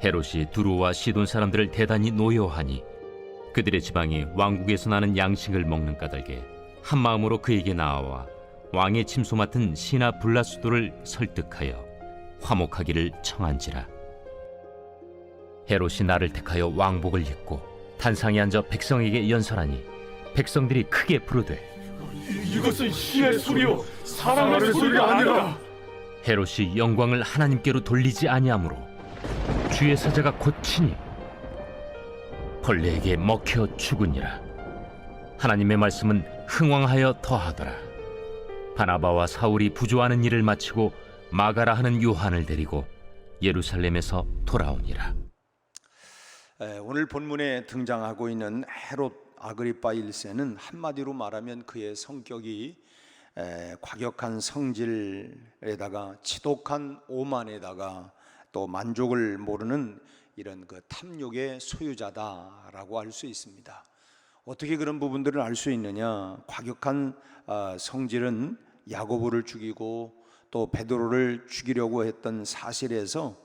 헤롯이 두로와 시돈 사람들을 대단히 노여하니 그들의 지방이 왕국에서 나는 양식을 먹는 까닭에 한 마음으로 그에게 나아와 왕의 침소 맡은 시나 블라수도를 설득하여 화목하기를 청한지라. 헤롯이 나를 택하여 왕복을 입고 단상에 앉아 백성에게 연설하니 백성들이 크게 부르되 이것은 신의 소리요 사람의 소리가 아니라. 헤롯이 영광을 하나님께로 돌리지 아니하므로 주의 사자가 곧 치니 벌레에게 먹혀 죽으니라. 하나님의 말씀은 흥왕하여 더하더라. 바나바와 사울이 부조하는 일을 마치고 마가라 하는 요한을 데리고 예루살렘에서 돌아오니라. 오늘 본문에 등장하고 있는 헤롯 아그리파 1세는 한마디로 말하면 그의 성격이 과격한 성질에다가 지독한 오만에다가 또 만족을 모르는 이런 그 탐욕의 소유자다라고 할 수 있습니다. 어떻게 그런 부분들을 알 수 있느냐? 과격한 성질은 야고보를 죽이고 또 베드로를 죽이려고 했던 사실에서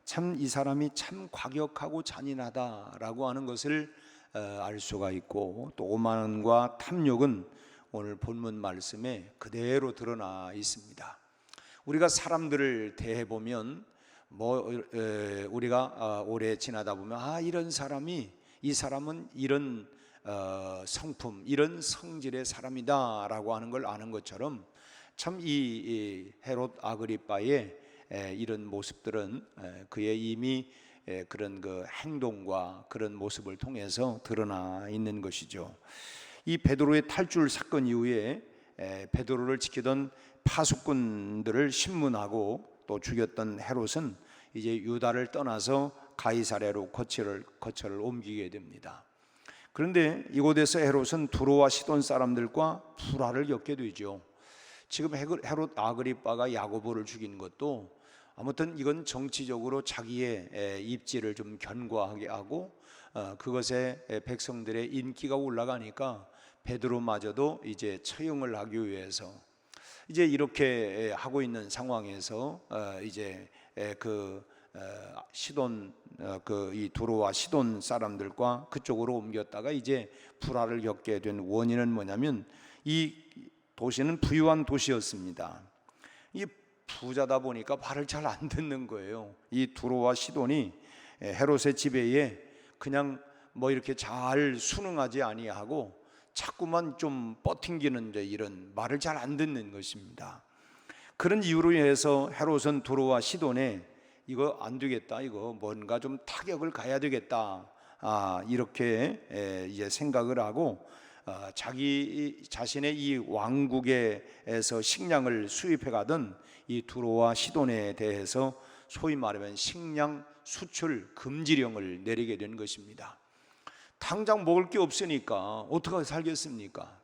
참 이 사람이 참 과격하고 잔인하다라고 하는 것을 알 수가 있고, 또 오만과 탐욕은 오늘 본문 말씀에 그대로 드러나 있습니다. 우리가 사람들을 대해 보면 우리가 오래 지나다 보면 이런 사람이, 이 사람은 이런 성품, 이런 성질의 사람이다라고 하는 걸 아는 것처럼 참 이 헤롯 아그리파의 이런 모습들은 그의 이미 그런 그 행동과 그런 모습을 통해서 드러나 있는 것이죠. 이 베드로의 탈출 사건 이후에 베드로를 지키던 파수꾼들을 신문하고 또 죽였던 헤롯은 이제 유다를 떠나서 가이사랴로 거처를 옮기게 됩니다. 그런데 이곳에서 헤롯은 두로와 시돈 사람들과 불화를 겪게 되죠. 지금 헤롯 아그리파가 야고보를 죽인 것도 아무튼 이건 정치적으로 자기의 입지를 좀 견고하게 하고 그것에 백성들의 인기가 올라가니까 베드로마저도 이제 처형을 하기 위해서 이제 이렇게 하고 있는 상황에서 이제 시돈 이 두로와 시돈 사람들과 그쪽으로 옮겼다가 이제 불화를 겪게 된 원인은 뭐냐면 이 도시는 부유한 도시였습니다. 이 부자다 보니까 말을 잘 안 듣는 거예요. 이 두로와 시돈이 헤롯의 지배에 그냥 뭐 이렇게 잘 순응하지 아니하고 자꾸만 좀 뻗팅기는 이런 말을 잘 안 듣는 것입니다. 그런 이유로 인해서 헤롯은 두로와 시돈에 이거 안 되겠다, 이거 뭔가 좀 타격을 가야 되겠다, 이렇게 이제 생각을 하고 자기 자신의 이 왕국에서 식량을 수입해 가던 이 두로와 시돈에 대해서 소위 말하면 식량 수출 금지령을 내리게 된 것입니다. 당장 먹을 게 없으니까 어떻게 살겠습니까?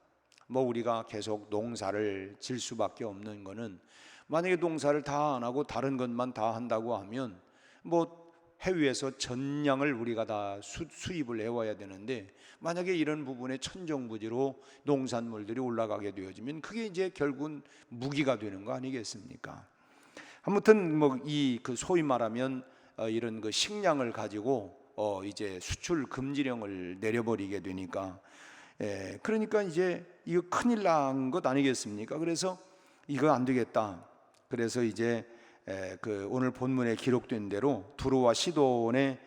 뭐 우리가 계속 농사를 질 수밖에 없는 거는, 만약에 농사를 다 안 하고 다른 것만 다 한다고 하면 뭐 해외에서 전량을 우리가 다 수입을 해와야 되는데, 만약에 이런 부분에 천정부지로 농산물들이 올라가게 되어지면 그게 이제 결국은 무기가 되는 거 아니겠습니까? 아무튼 뭐 그 소위 말하면 이런 그 식량을 가지고 이제 수출 금지령을 내려버리게 되니까, 그러니까 이제 이거 큰일 난 것 아니겠습니까? 그래서 이거 안 되겠다. 그래서 이제 오늘 본문에 기록된 대로 두로와 시돈의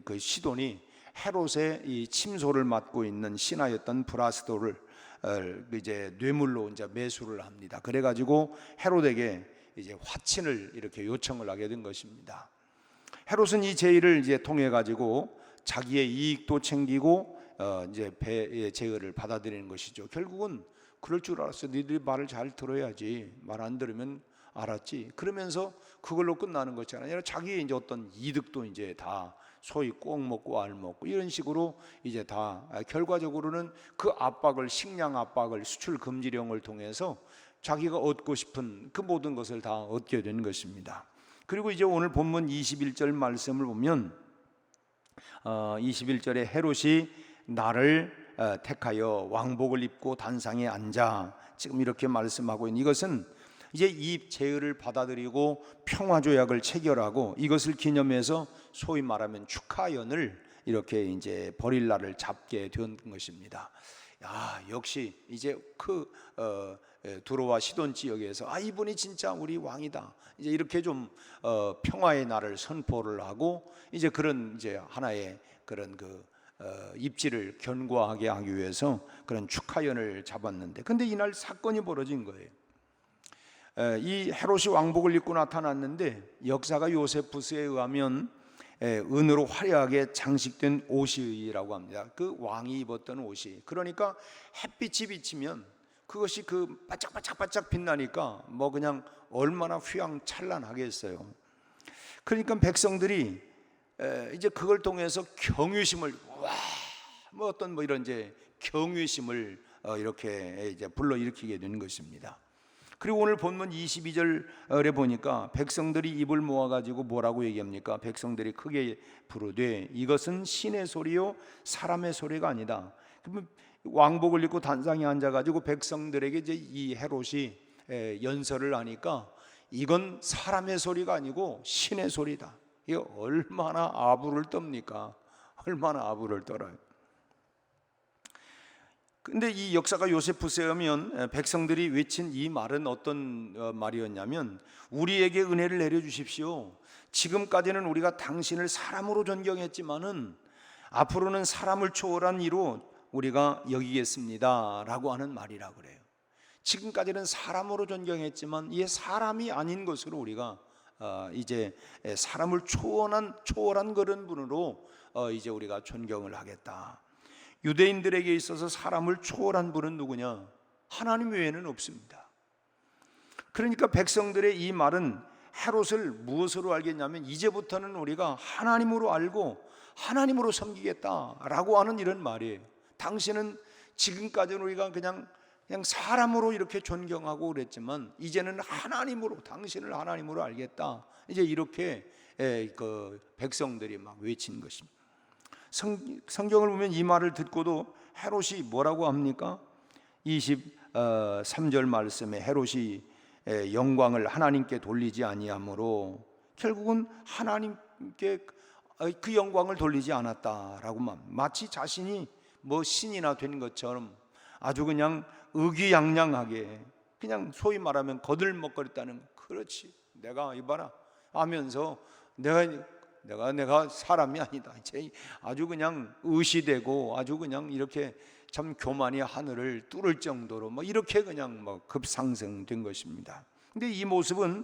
그 시돈이 헤롯의 이 침소를 맡고 있는 신하였던 브라스도를 이제 뇌물로 이제 매수를 합니다. 그래가지고 헤롯에게 이제 화친을 이렇게 요청을 하게 된 것입니다. 헤롯은 이 제의를 이제 통해 가지고 자기의 이익도 챙기고 이제 배의 제의를 받아들이는 것이죠. 결국은 그럴 줄 알았어. 니들이 말을 잘 들어야지. 말 안 들으면 알았지. 그러면서 그걸로 끝나는 것이 아니라 자기의 이제 어떤 이득도 이제 다 소위 꼭 먹고 알 먹고 이런 식으로 이제 다 결과적으로는 그 압박을, 식량 압박을, 수출 금지령을 통해서 자기가 얻고 싶은 그 모든 것을 다 얻게 된 것입니다. 그리고 이제 오늘 본문 21절 말씀을 보면 21절에 헤롯이 나를 택하여 왕복을 입고 단상에 앉아, 지금 이렇게 말씀하고 있는 이것은 이제 이 제의를 받아들이고 평화조약을 체결하고 이것을 기념해서 소위 말하면 축하연을 이렇게 이제 벌일 날을 잡게 된 것입니다. 야, 역시 이제 두로와 시돈 지역에서 이분이 진짜 우리 왕이다. 이제 이렇게 좀 평화의 날을 선포를 하고 이제 그런 이제 하나의 그런 입지를 견고하게 하기 위해서 그런 축하연을 잡았는데, 근데 이날 사건이 벌어진 거예요. 이 헤롯이 왕복을 입고 나타났는데 역사가 요세푸스에 의하면 은으로 화려하게 장식된 옷이라고 합니다. 그 왕이 입었던 옷이, 그러니까 햇빛이 비치면 그것이 바짝바짝 빛나니까 뭐 그냥 얼마나 휘황찬란하겠어요. 그러니까 백성들이 이제 그걸 통해서 경외심을 이런 이제 경외심을 이렇게 이제 불러일으키게 되는 것입니다. 그리고 오늘 본문 22절에 보니까 백성들이 입을 모아가지고 뭐라고 얘기합니까? 백성들이 크게 부르되 이것은 신의 소리요 사람의 소리가 아니다. 그러면 왕복을 입고 단상에 앉아가지고 백성들에게 이제 이 헤롯이 연설을 하니까 이건 사람의 소리가 아니고 신의 소리다. 이게 얼마나 아부를 떱니까? 얼마나 아부를 떨어요. 근데 이 역사가 요세푸스에 오면 백성들이 외친 이 말은 어떤 말이었냐면, 우리에게 은혜를 내려주십시오. 지금까지는 우리가 당신을 사람으로 존경했지만은 앞으로는 사람을 초월한 이로 우리가 여기겠습니다 라고 하는 말이라고 그래요. 지금까지는 사람으로 존경했지만 이게 사람이 아닌 것으로 우리가 이제 사람을 초월한 그런 분으로 이제 우리가 존경을 하겠다. 유대인들에게 있어서 사람을 초월한 분은 누구냐? 하나님 외에는 없습니다. 그러니까 백성들의 이 말은 헤롯을 무엇으로 알겠냐면, 이제부터는 우리가 하나님으로 알고 하나님으로 섬기겠다라고 하는 이런 말이에요. 당신은 지금까지는 우리가 그냥 사람으로 이렇게 존경하고 그랬지만 이제는 하나님으로, 당신을 하나님으로 알겠다. 이제 이렇게 백성들이 막 외친 것입니다. 성경을 보면 이 말을 듣고도 헤롯이 뭐라고 합니까? 23절 말씀에 헤롯이 영광을 하나님께 돌리지 아니하므로 결국은 하나님께 그 영광을 돌리지 않았다라고, 마치 자신이 뭐 신이나 된 것처럼 아주 그냥 의기양양하게 그냥 소위 말하면 거들먹거렸다는, 그렇지 내가 이봐라 하면서 내가 사람이 아니다. 아주 그냥 의시되고 아주 그냥 이렇게 참 교만이 하늘을 뚫을 정도로 뭐 이렇게 그냥 뭐 급상승된 것입니다. 근데 이 모습은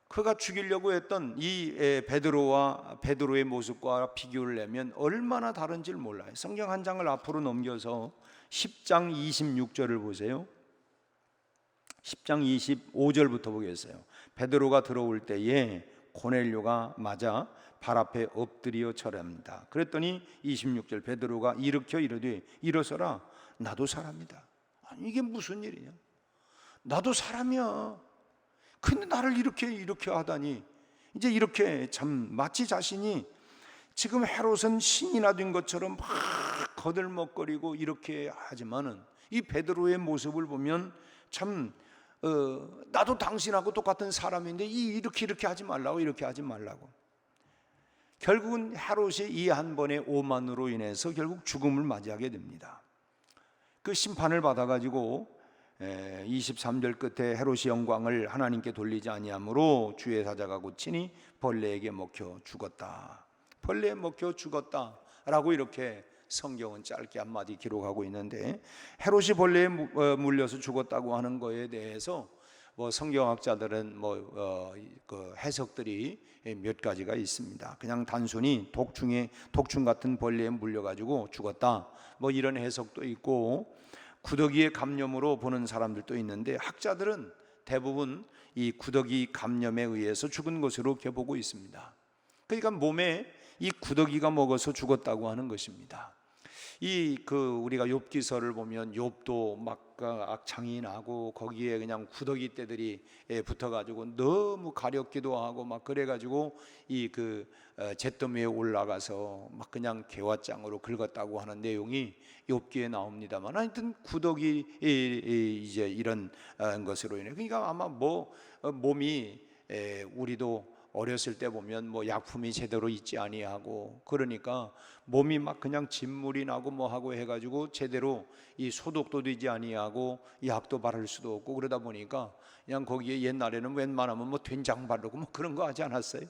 그가 죽이려고 했던 이 베드로의 모습과 비교를 내면 얼마나 다른지를 몰라요. 성경 한 장을 앞으로 넘겨서 10장 26절을 보세요. 10장 25절부터 보겠어요. 베드로가 들어올 때에 고넬료가 맞아 발 앞에 엎드려 절합니다. 그랬더니 26절, 베드로가 일으켜 이르되 일어서라, 나도 사람이다. 아니, 이게 무슨 일이냐? 나도 사람이야. 근데 나를 이렇게 하다니. 이제 이렇게 참 마치 자신이 지금 헤롯은 신이나 된 것처럼 막 거들먹거리고 이렇게 하지만은 이 베드로의 모습을 보면 참 나도 당신하고 똑같은 사람인데 이렇게 하지 말라고, 이렇게 하지 말라고. 결국은 헤롯이 이 한 번의 오만으로 인해서 결국 죽음을 맞이하게 됩니다. 그 심판을 받아가지고 23절 끝에 헤롯이 영광을 하나님께 돌리지 아니하므로 주의 사자가 고치니 벌레에게 먹혀 죽었다. 벌레에 먹혀 죽었다라고 이렇게 성경은 짧게 한마디 기록하고 있는데, 헤롯이 벌레에 물려서 죽었다고 하는 거에 대해서 뭐 성경학자들은 그 해석들이 몇 가지가 있습니다. 그냥 단순히 독충 같은 벌레에 물려가지고 죽었다, 뭐 이런 해석도 있고, 구더기의 감염으로 보는 사람들도 있는데, 학자들은 대부분 이 구더기 감염에 의해서 죽은 것으로 이렇게 보고 있습니다. 그러니까 몸에 이 구더기가 먹어서 죽었다고 하는 것입니다. 우리가 욥기서를 보면 욥도 막 악창이 나고 거기에 그냥 구더기 떼들이 붙어가지고 너무 가렵기도 하고 막 그래가지고 잿더미 위에 올라가서 막 그냥 개화장으로 긁었다고 하는 내용이 욥기에 나옵니다만, 하여튼 구더기 이제 이런 것으로 인해, 그러니까 아마 몸이 우리도 어렸을 때 보면 약품이 제대로 있지 아니하고 그러니까 몸이 막 그냥 진물이 나고 하고 해가지고 제대로 이 소독도 되지 아니하고 약도 바를 수도 없고 그러다 보니까 그냥 거기에 옛날에는 웬만하면 된장 바르고 그런 거 하지 않았어요?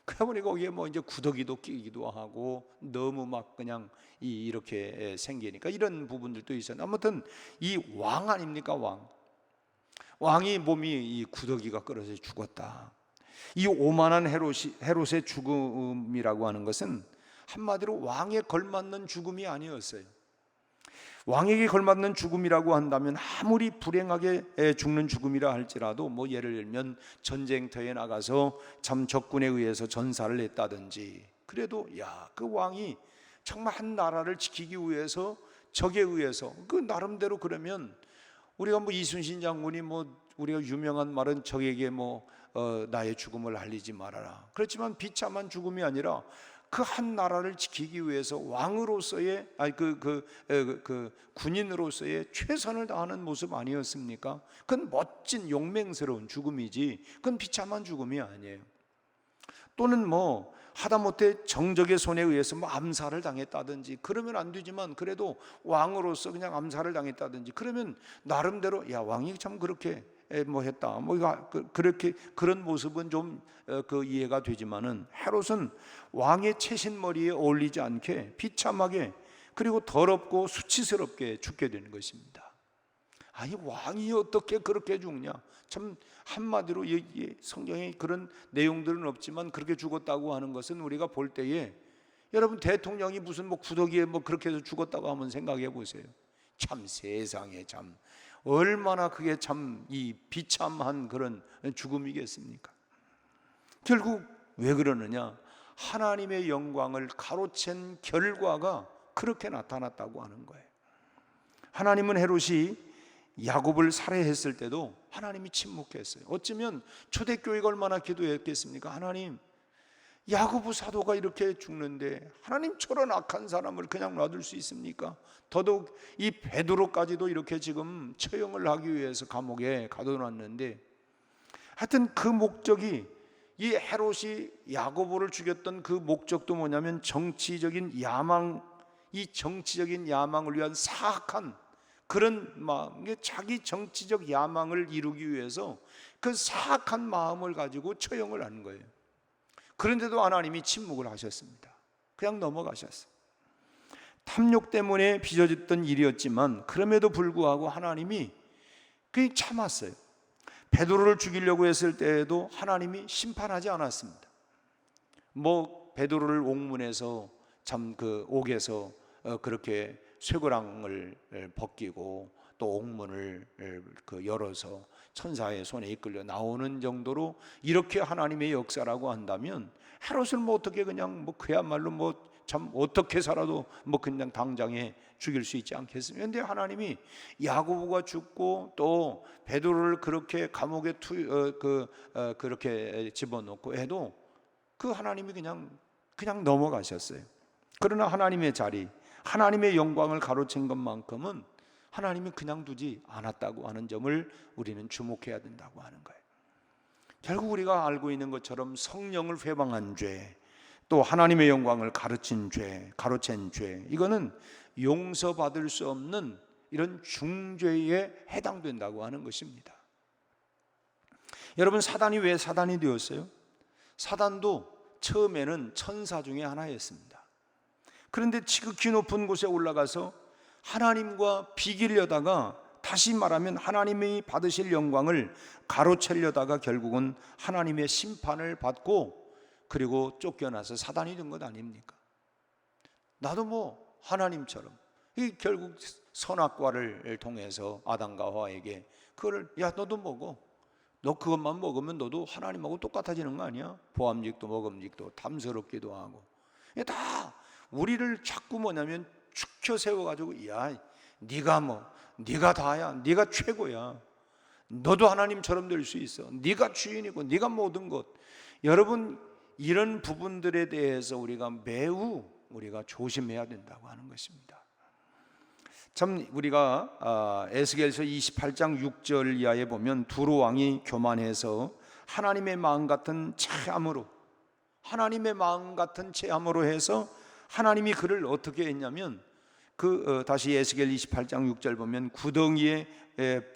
그러다 보니 거기에 이제 구더기도 끼기도 하고 너무 막 그냥 이렇게 생기니까 이런 부분들도 있어요. 아무튼 이 왕 아닙니까? 왕이 몸이 이 구더기가 끌어서 죽었다. 이 오만한 헤롯의 죽음이라고 하는 것은 한마디로 왕에 걸맞는 죽음이 아니었어요. 왕에게 걸맞는 죽음이라고 한다면 아무리 불행하게 죽는 죽음이라 할지라도 예를 들면 전쟁터에 나가서 참 적군에 의해서 전사를 했다든지, 그래도 그 왕이 정말 한 나라를 지키기 위해서 적에 의해서 나름대로, 그러면 우리가 이순신 장군이 우리가 유명한 말은 적에게 나의 죽음을 알리지 말아라. 그렇지만 비참한 죽음이 아니라 그 한 나라를 지키기 위해서 왕으로서의 군인으로서의 최선을 다하는 모습 아니었습니까? 그건 멋진 용맹스러운 죽음이지 그건 비참한 죽음이 아니에요. 또는 하다못해 정적의 손에 의해서 암살을 당했다든지 그러면 안 되지만, 그래도 왕으로서 그냥 암살을 당했다든지 그러면 나름대로 왕이 참 그렇게 했다 그렇게 그런 모습은 좀 이해가 되지만은, 헤롯은 왕의 채신머리에 어울리지 않게 비참하게 그리고 더럽고 수치스럽게 죽게 되는 것입니다. 아니, 왕이 어떻게 그렇게 죽냐? 참 한마디로 성경에 그런 내용들은 없지만 그렇게 죽었다고 하는 것은 우리가 볼 때에, 여러분 대통령이 무슨 구더기에 그렇게 해서 죽었다고 한번 생각해 보세요. 참 세상에 참 얼마나 그게 참 이 비참한 그런 죽음이겠습니까? 결국 왜 그러느냐? 하나님의 영광을 가로챈 결과가 그렇게 나타났다고 하는 거예요. 하나님은 헤롯이 야곱을 살해했을 때도 하나님이 침묵했어요. 어쩌면 초대교회가 얼마나 기도했겠습니까? 하나님, 야고보 사도가 이렇게 죽는데 하나님 저런 악한 사람을 그냥 놔둘 수 있습니까? 더더욱 이 베드로까지도 이렇게 지금 처형을 하기 위해서 감옥에 가둬놨는데, 하여튼 그 목적이, 이 헤롯이 야고보를 죽였던 그 목적도 뭐냐면 정치적인 야망, 이 정치적인 야망을 위한 사악한 그런 마음, 자기 정치적 야망을 이루기 위해서 그 사악한 마음을 가지고 처형을 하는 거예요. 그런데도 하나님이 침묵을 하셨습니다. 그냥 넘어가셨어요. 탐욕 때문에 빚어졌던 일이었지만 그럼에도 불구하고 하나님이 그냥 참았어요. 베드로를 죽이려고 했을 때에도 하나님이 심판하지 않았습니다. 베드로를 옥문에서 참 옥에서 그렇게 쇠고랑을 벗기고 또 옥문을 열어서 천사의 손에 이끌려 나오는 정도로 이렇게 하나님의 역사라고 한다면, 헤롯을 어떻게 그냥 그야말로 참 어떻게 살아도 그냥 당장에 죽일 수 있지 않겠습니까? 그런데 하나님이 야고보가 죽고 또 베드로를 그렇게 감옥에 그렇게 집어넣고 해도 그 하나님이 그냥 넘어가셨어요. 그러나 하나님의 자리, 하나님의 영광을 가로챈 것만큼은 하나님이 그냥 두지 않았다고 하는 점을 우리는 주목해야 된다고 하는 거예요. 결국 우리가 알고 있는 것처럼 성령을 회방한 죄, 또 하나님의 영광을 가르친 죄, 가로챈 죄, 이거는 용서받을 수 없는 이런 중죄에 해당된다고 하는 것입니다. 여러분, 사단이 왜 사단이 되었어요? 사단도 처음에는 천사 중에 하나였습니다. 그런데 지극히 높은 곳에 올라가서 하나님과 비기려다가, 다시 말하면 하나님이 받으실 영광을 가로채려다가 결국은 하나님의 심판을 받고 그리고 쫓겨나서 사단이 된 것 아닙니까? 나도 하나님처럼 결국 선악과를 통해서 아담과 하와에게 그거를, 야 너도 먹어, 너 그것만 먹으면 너도 하나님하고 똑같아지는 거 아니야? 보암직도 먹음직도 탐스럽기도 하고, 다 우리를 자꾸 축혀 세워가지고 야, 네가 다야, 네가 최고야, 너도 하나님처럼 될 수 있어, 네가 주인이고 네가 모든 것. 여러분, 이런 부분들에 대해서 우리가 매우 조심해야 된다고 하는 것입니다. 참 우리가 에스겔서 28장 6절 이하에 보면 두로 왕이 교만해서 하나님의 마음 같은 체함으로 해서 하나님이 그를 어떻게 했냐면 다시 에스겔 28장 6절 보면 구덩이에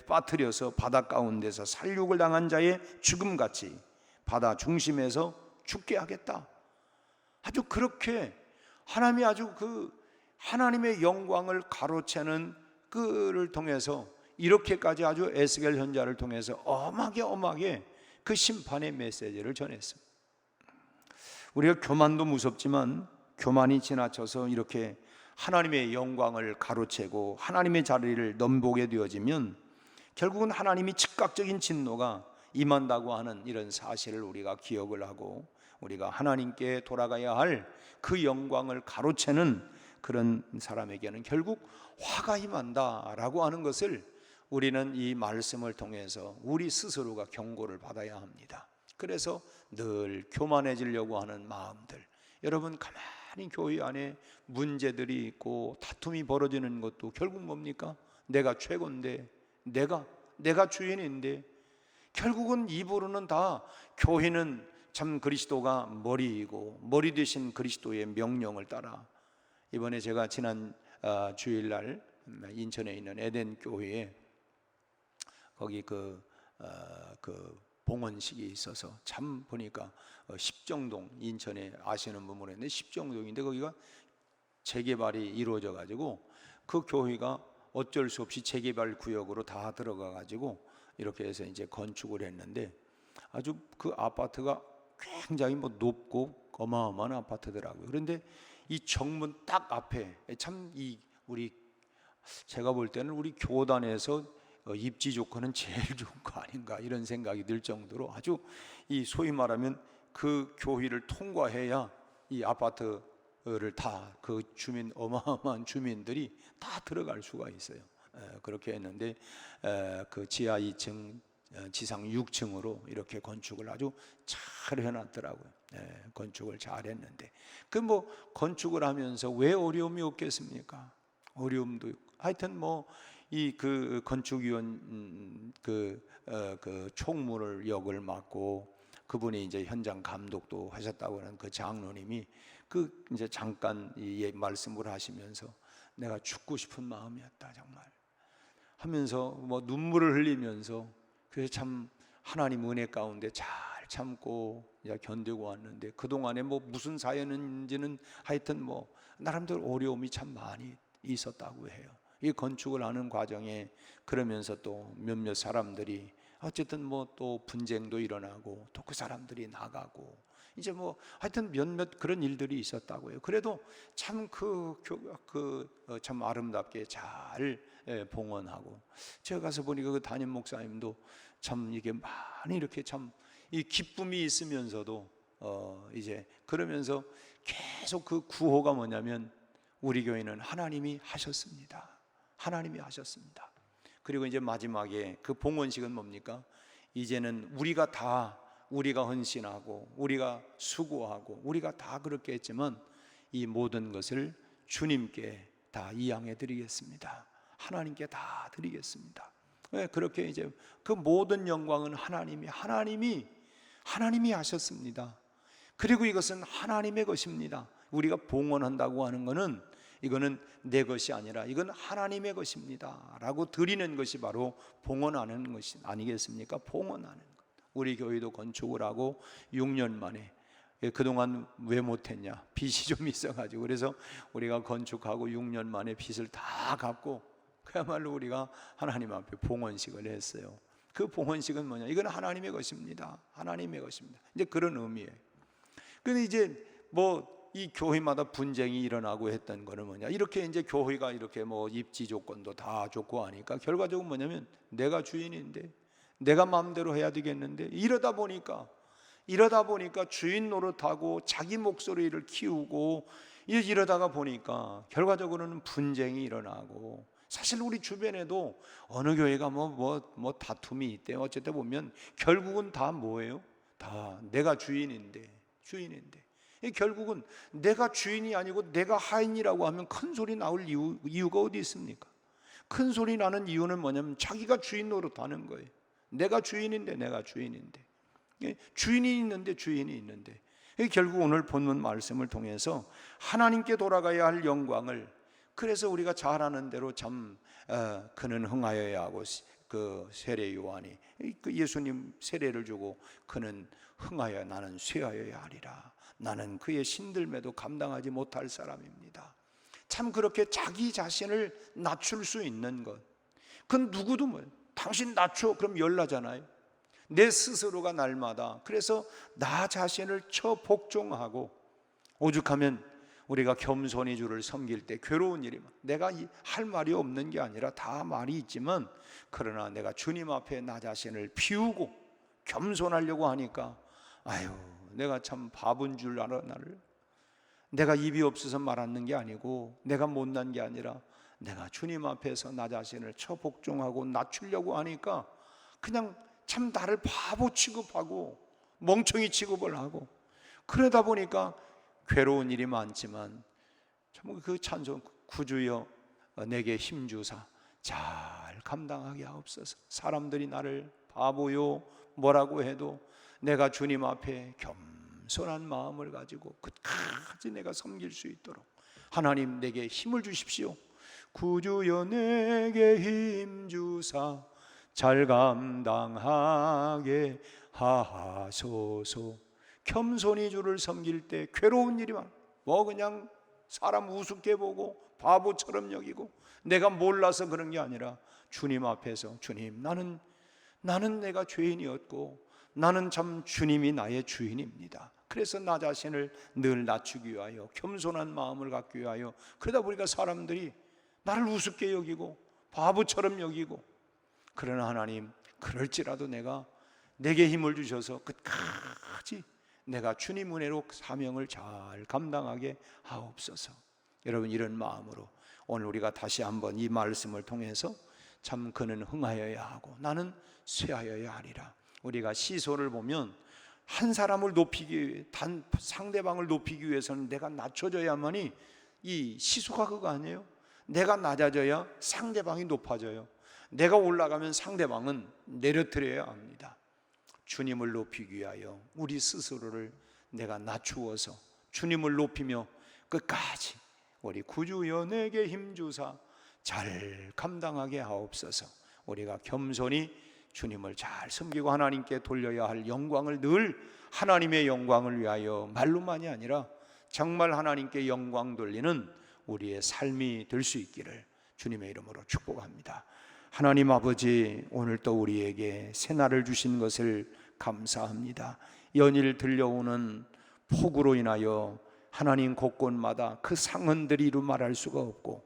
빠뜨려서 바다 가운데서 살육을 당한 자의 죽음같이 바다 중심에서 죽게 하겠다. 아주 그렇게 하나님이 아주 하나님의 영광을 가로채는 그를 통해서 이렇게까지 아주 에스겔 현자를 통해서 엄하게 그 심판의 메시지를 전했습니다. 우리가 교만도 무섭지만 교만이 지나쳐서 이렇게 하나님의 영광을 가로채고 하나님의 자리를 넘보게 되어지면 결국은 하나님이 즉각적인 진노가 임한다고 하는 이런 사실을 우리가 기억을 하고 우리가 하나님께 돌아가야 할 그 영광을 가로채는 그런 사람에게는 결국 화가 임한다라고 하는 것을 우리는 이 말씀을 통해서 우리 스스로가 경고를 받아야 합니다. 그래서 늘 교만해지려고 하는 마음들, 여러분 가만히 교회 안에 문제들이 있고 다툼이 벌어지는 것도 결국 뭡니까? 내가 최고인데, 내가 주인인데, 결국은 입으로는 다 교회는 참 그리스도가 머리이고 머리 되신 그리스도의 명령을 따라. 이번에 제가 지난 주일날 인천에 있는 에덴 교회에 거기 그 봉헌식이 있어서 참 보니까 십정동, 인천에 아시는 분 모르겠는데 십정동인데 거기가 재개발이 이루어져 가지고 그 교회가 어쩔 수 없이 재개발 구역으로 다 들어가 가지고 이렇게 해서 이제 건축을 했는데 아주 그 아파트가 굉장히 높고 어마어마한 아파트더라고요. 그런데 이 정문 딱 앞에 참 제가 볼 때는 우리 교단에서 입지 조건은 제일 좋은 거 아닌가 이런 생각이 들 정도로 아주 이 소위 말하면 그 교회를 통과해야 이 아파트를 다 그 어마어마한 주민들이 다 들어갈 수가 있어요. 그렇게 했는데 그 지하 2층 지상 6층으로 이렇게 건축을 아주 잘 해놨더라고요. 건축을 잘 했는데 건축을 하면서 왜 어려움이 없겠습니까? 어려움도 있고. 하여튼 이 건축위원 총무를 역을 맡고 그분이 이제 현장 감독도 하셨다고 하는 그 장로님이 이제 잠깐 이 말씀을 하시면서 내가 죽고 싶은 마음이었다 정말 하면서 눈물을 흘리면서 그래서 참 하나님 은혜 가운데 잘 참고 이제 견디고 왔는데 그동안에 무슨 사연인지는 하여튼 나름대로 어려움이 참 많이 있었다고 해요. 이 건축을 하는 과정에 그러면서 또 몇몇 사람들이 어쨌든 또 분쟁도 일어나고 또 그 사람들이 나가고 이제 하여튼 몇몇 그런 일들이 있었다고 해요. 그래도 참 참 아름답게 잘 봉헌하고 제가 가서 보니까 그 담임 목사님도 참 이게 많이 이렇게 참 이 기쁨이 있으면서도 이제 그러면서 계속 그 구호가 뭐냐면 우리 교회는 하나님이 하셨습니다. 하나님이 하셨습니다. 그리고 이제 마지막에 그 봉헌식은 뭡니까? 이제는 우리가 헌신하고 우리가 수고하고 우리가 다 그렇게 했지만 이 모든 것을 주님께 다 이양해 드리겠습니다. 하나님께 다 드리겠습니다. 그렇게 이제 그 모든 영광은 하나님이 하셨습니다. 그리고 이것은 하나님의 것입니다. 우리가 봉헌한다고 하는 것은 이거는 내 것이 아니라 이건 하나님의 것입니다 라고 드리는 것이 바로 봉헌하는 것이 아니겠습니까? 봉헌하는 것. 우리 교회도 건축을 하고 6년 만에 그동안 왜 못했냐? 빚이 좀 있어가지고 그래서 우리가 건축하고 6년 만에 빚을 다 갚고 그야말로 우리가 하나님 앞에 봉헌식을 했어요. 그 봉헌식은 뭐냐? 이건 하나님의 것입니다. 하나님의 것입니다. 이제 그런 의미예요. 근데 이제 이 교회마다 분쟁이 일어나고 했던 거는 뭐냐? 이렇게 이제 교회가 이렇게 입지 조건도 다 좋고 하니까 결과적으로 뭐냐면 내가 주인인데 내가 마음대로 해야 되겠는데 이러다 보니까 주인 노릇하고 자기 목소리를 키우고 이러다가 보니까 결과적으로는 분쟁이 일어나고, 사실 우리 주변에도 어느 교회가 뭐 다툼이 있대. 어쨌든 보면 결국은 다 뭐예요? 다 내가 주인인데 결국은 내가 주인이 아니고 내가 하인이라고 하면 큰 소리 나올 이유가 어디 있습니까? 큰 소리 나는 이유는 뭐냐면 자기가 주인 노릇하는 거예요. 내가 주인인데 주인이 있는데 결국 오늘 본문 말씀을 통해서 하나님께 돌아가야 할 영광을, 그래서 우리가 잘 아는 대로 참 그는 흥하여야 하고, 그 세례 요한이 그 예수님 세례를 주고 그는 흥하여 나는 쇠하여야 하리라. 나는 그의 신들매도 감당하지 못할 사람입니다. 참 그렇게 자기 자신을 낮출 수 있는 것, 그건 누구도 당신 낮춰 그럼 열나잖아요. 내 스스로가 날마다 그래서 나 자신을 복종하고, 오죽하면 우리가 겸손히 주를 섬길 때 괴로운 일이, 내가 할 말이 없는 게 아니라 다 말이 있지만, 그러나 내가 주님 앞에 나 자신을 비우고 겸손하려고 하니까 아유 내가 참 바본 줄 알아. 나를 내가 입이 없어서 말하는 게 아니고, 내가 못난 게 아니라 내가 주님 앞에서 나 자신을 복종하고 낮추려고 하니까 그냥 참 나를 바보 취급하고 멍청이 취급을 하고, 그러다 보니까 괴로운 일이 많지만 참 그 찬송, 구주여 내게 힘주사 잘 감당하게 하옵소서. 사람들이 나를 바보요 뭐라고 해도 내가 주님 앞에 겸손한 마음을 가지고 끝까지 내가 섬길 수 있도록 하나님 내게 힘을 주십시오. 구주여 내게 힘주사 잘 감당하게 하소서. 겸손히 주를 섬길 때 괴로운 일이 그냥 사람 우습게 보고 바보처럼 여기고 내가 몰라서 그런 게 아니라 주님 앞에서, 주님 나는 내가 죄인이었고 나는 참 주님이 나의 주인입니다. 그래서 나 자신을 늘 낮추기 위하여 겸손한 마음을 갖기 위하여, 그러다 보니까 사람들이 나를 우습게 여기고 바보처럼 여기고, 그러나 하나님 그럴지라도 내게 힘을 주셔서 끝까지 내가 주님 은혜로 사명을 잘 감당하게 하옵소서. 여러분, 이런 마음으로 오늘 우리가 다시 한번 이 말씀을 통해서 참 그는 흥하여야 하고 나는 쇠하여야 하리라. 우리가 시소를 보면 한 사람을 높이기, 상대방을 높이기 위해서는 내가 낮춰져야만이, 이 시소가 그거 아니에요? 내가 낮아져야 상대방이 높아져요. 내가 올라가면 상대방은 내려뜨려야 합니다. 주님을 높이기 위하여 우리 스스로를 내가 낮추어서 주님을 높이며 끝까지 우리 구주여 내게 힘주사 잘 감당하게 하옵소서. 우리가 겸손히 주님을 잘 섬기고 하나님께 돌려야 할 영광을 늘 하나님의 영광을 위하여 말로만이 아니라 정말 하나님께 영광 돌리는 우리의 삶이 될 수 있기를 주님의 이름으로 축복합니다. 하나님 아버지, 오늘 또 우리에게 새날을 주신 것을 감사합니다. 연일 들려오는 폭우로 인하여 하나님 곳곳마다 그 상흔들이 이루 말할 수가 없고,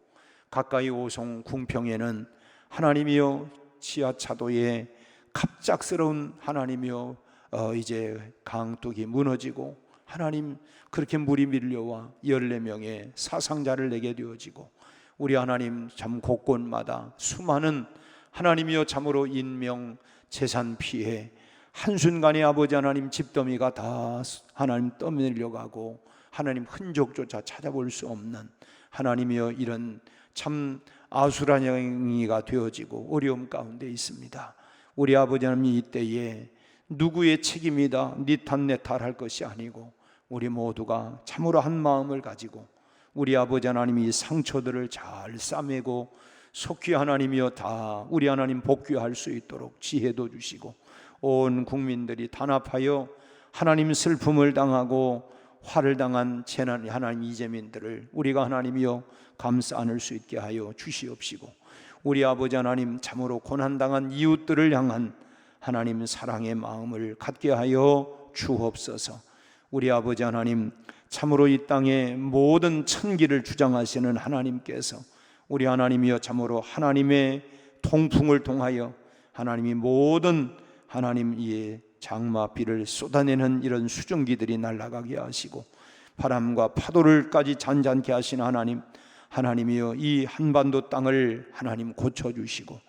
가까이 오송 궁평에는 하나님이여 지하차도에 갑작스러운 하나님이여 이제 강둑이 무너지고 하나님 그렇게 물이 밀려와 14명의 사상자를 내게 되어지고, 우리 하나님 참 곳곳마다 수많은 하나님이여 참으로 인명 재산 피해, 한순간에 아버지 하나님 집더미가 다 하나님 떠밀려가고 하나님 흔적조차 찾아볼 수 없는 하나님이여 이런 참 아수라장이가 되어지고 어려움 가운데 있습니다. 우리 아버지 하나님 이때에 누구의 책임이다 니 탓 내 탓 할 것이 아니고 우리 모두가 참으로 한 마음을 가지고 우리 아버지 하나님이 이 상처들을 잘 싸매고 속히 하나님이여 다 우리 하나님 복귀할 수 있도록 지혜도 주시고, 온 국민들이 단합하여 하나님 슬픔을 당하고 화를 당한 재난 하나님 이재민들을 우리가 하나님이여 감싸 안을 수 있게 하여 주시옵시고, 우리 아버지 하나님 참으로 고난당한 이웃들을 향한 하나님 사랑의 마음을 갖게 하여 주옵소서. 우리 아버지 하나님 참으로 이 땅에 모든 천기를 주장하시는 하나님께서 우리 하나님이여 참으로 하나님의 통풍을 통하여 하나님이 모든 하나님 이의 장마비를 쏟아내는 이런 수증기들이 날아가게 하시고, 바람과 파도를까지 잔잔케 하신 하나님, 하나님이여 이 한반도 땅을 하나님 고쳐주시고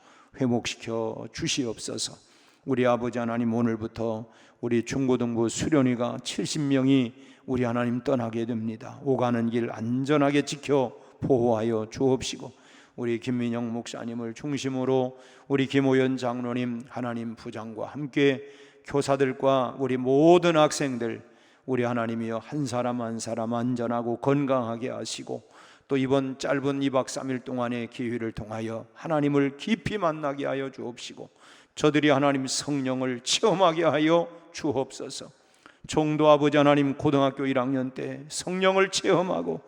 회복시켜 주시옵소서. 우리 아버지 하나님, 오늘부터 우리 중고등부 수련회가 70명이 우리 하나님 떠나게 됩니다. 오가는 길 안전하게 지켜 보호하여 주옵시고, 우리 김민영 목사님을 중심으로 우리 김호연 장로님, 하나님 부장과 함께 교사들과 우리 모든 학생들, 우리 하나님이여 한 사람 한 사람 안전하고 건강하게 하시고, 또 이번 짧은 2박 3일 동안의 기회를 통하여 하나님을 깊이 만나게 하여 주옵시고, 저들이 하나님 성령을 체험하게 하여 주옵소서. 종도 아버지 하나님, 고등학교 1학년 때 성령을 체험하고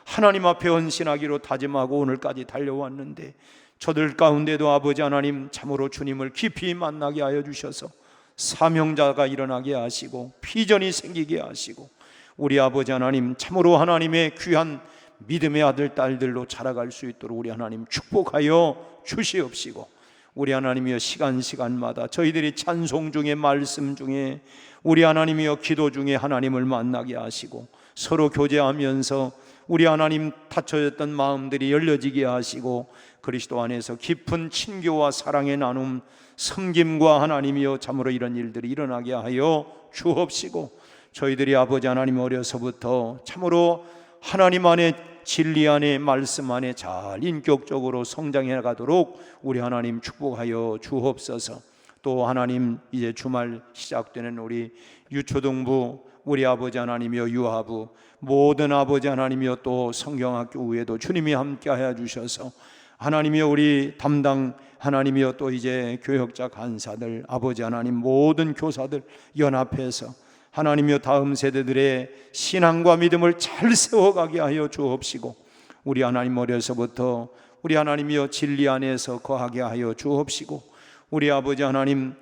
하나님 앞에 헌신하기로 다짐하고 오늘까지 달려왔는데, 저들 가운데도 아버지 하나님 참으로 주님을 깊이 만나게 하여 주셔서 사명자가 일어나게 하시고 비전이 생기게 하시고, 우리 아버지 하나님 참으로 하나님의 귀한 믿음의 아들 딸들로 자라갈 수 있도록 우리 하나님 축복하여 주시옵시고, 우리 하나님이여 시간마다 저희들이 찬송 중에, 말씀 중에, 우리 하나님이여 기도 중에 하나님을 만나게 하시고 서로 교제하면서 우리 하나님 닫혀졌던 마음들이 열려지게 하시고 그리스도 안에서 깊은 친교와 사랑의 나눔, 섬김과 하나님이여 참으로 이런 일들이 일어나게 하여 주옵시고, 저희들이 아버지 하나님 어려서부터 참으로 하나님 안에, 진리 안에, 말씀 안에 잘 인격적으로 성장해 가도록 우리 하나님 축복하여 주옵소서. 또 하나님 이제 주말 시작되는 우리 유초등부, 우리 아버지 하나님이여 유아부, 모든 아버지 하나님이여 또 성경학교 외에도 주님이 함께하여 주셔서 하나님이여 우리 담당 하나님이여 또 이제 교역자 간사들, 아버지 하나님 모든 교사들 연합해서 하나님이여 다음 세대들의 신앙과 믿음을 잘 세워가게 하여 주옵시고, 우리 하나님 어려서부터 우리 하나님이여 진리 안에서 거하게 하여 주옵시고, 우리 아버지 하나님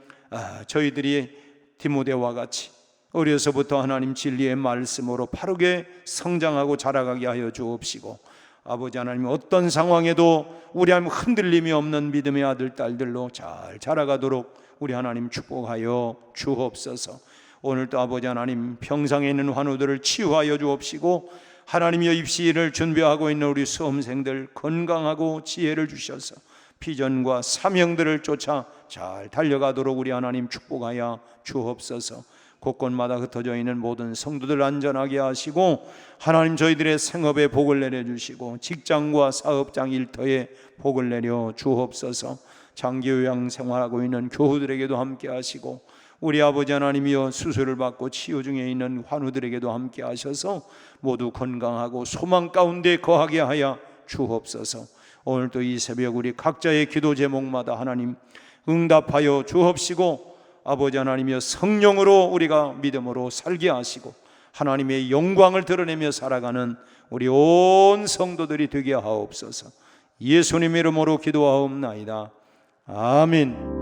저희들이 디모데와 같이 어려서부터 하나님 진리의 말씀으로 바르게 성장하고 자라가게 하여 주옵시고, 아버지 하나님 어떤 상황에도 우리 하나님 흔들림이 없는 믿음의 아들 딸들로 잘 자라가도록 우리 하나님 축복하여 주옵소서. 오늘도 아버지 하나님 평상에 있는 환우들을 치유하여 주옵시고, 하나님이여 입시를 준비하고 있는 우리 수험생들 건강하고 지혜를 주셔서 비전과 사명들을 쫓아 잘 달려가도록 우리 하나님 축복하여 주옵소서. 곳곳마다 흩어져 있는 모든 성도들 안전하게 하시고, 하나님 저희들의 생업에 복을 내려주시고 직장과 사업장 일터에 복을 내려 주옵소서. 장기 요양 생활하고 있는 교우들에게도 함께 하시고, 우리 아버지 하나님이여 수술을 받고 치유 중에 있는 환우들에게도 함께 하셔서 모두 건강하고 소망 가운데 거하게 하여 주옵소서. 오늘도 이 새벽 우리 각자의 기도 제목마다 하나님 응답하여 주옵시고, 아버지 하나님이여 성령으로 우리가 믿음으로 살게 하시고 하나님의 영광을 드러내며 살아가는 우리 온 성도들이 되게 하옵소서. 예수님 이름으로 기도하옵나이다. 아멘.